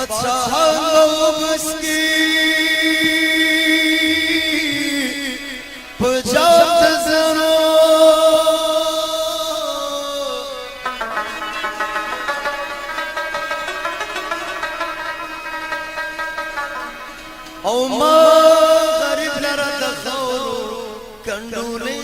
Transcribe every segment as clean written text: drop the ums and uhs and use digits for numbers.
बादशाह उसकी पजात जनो او ما غریب لره د خاورو کنډولې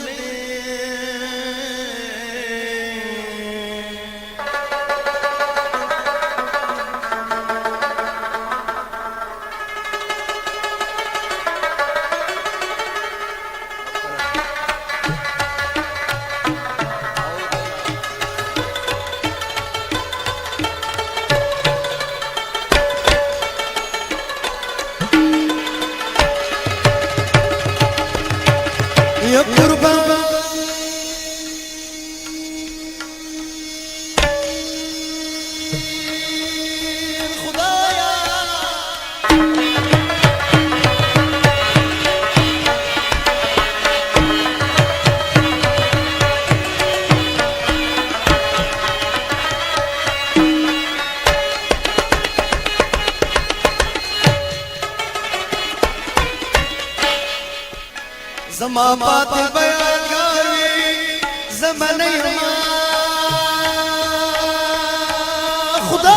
يا قربان خدايا زما پات بیانګاوي زمانه ما خدا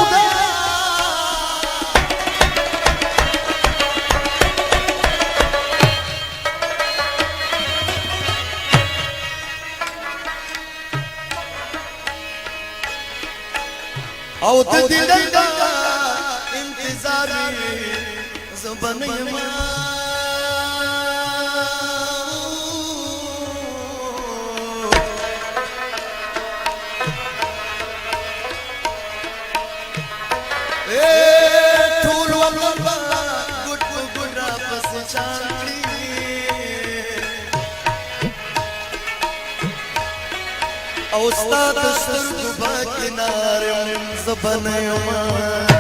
او د دې د انتظار زمانه ما او استاد سترګو با کنارم زبن یما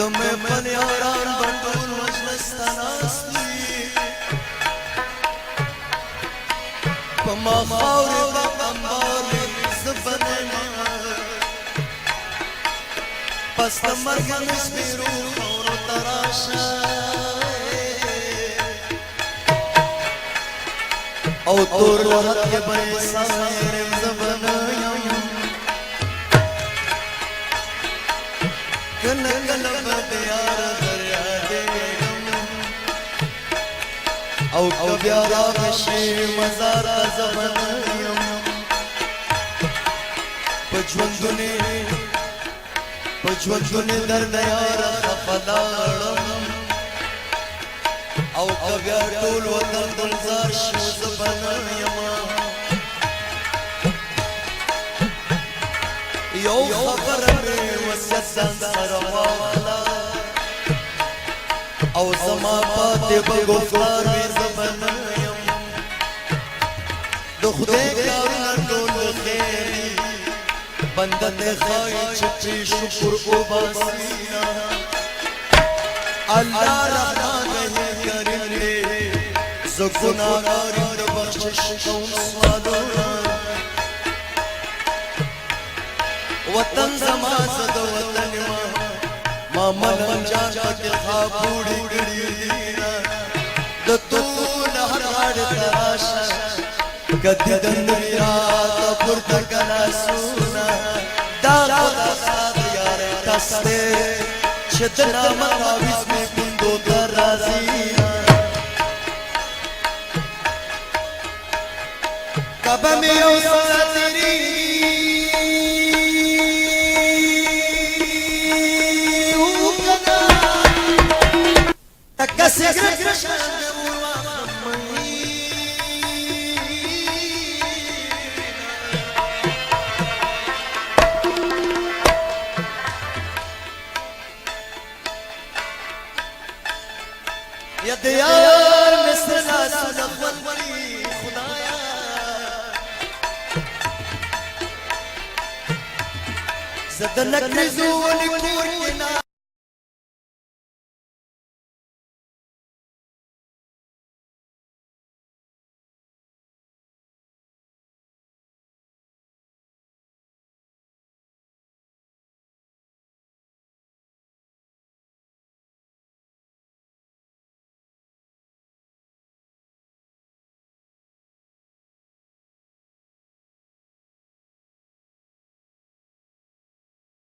دمه پنیاران بندول مجلستاناستی پما خاور دا انبالی زبنه پس تمرگن اسمیرو خورو تراشا او تور لحد کے بیسائرم زبنه کل کل بدیار دریا دیگم او کبیارا بشی مزار زبنیم پجوندنی در دیار خفدارم او کبیار طول وطن دلزار شو زبنیم یو خبر می وسیسن سروالا او زما پاتی بگفتار وی زبنیم دو خدای کارنا دول خیری بندت خواهی چپی شکر او باسینا اللہ رحمان رحیم کریم دے زگناگاری دو بخشش کون سوالونا وطن زما زد وطن ما ملن جان پک خوابوڑی گڑی دینا د طول هر هر تراشا کدی دنیات پورت کنا سونا دا خدا ساد یار کستے چدنا مقاویس میں کندو در رازینا کعبہ میں او ساتری زه د نکریزو ولې کور کې نه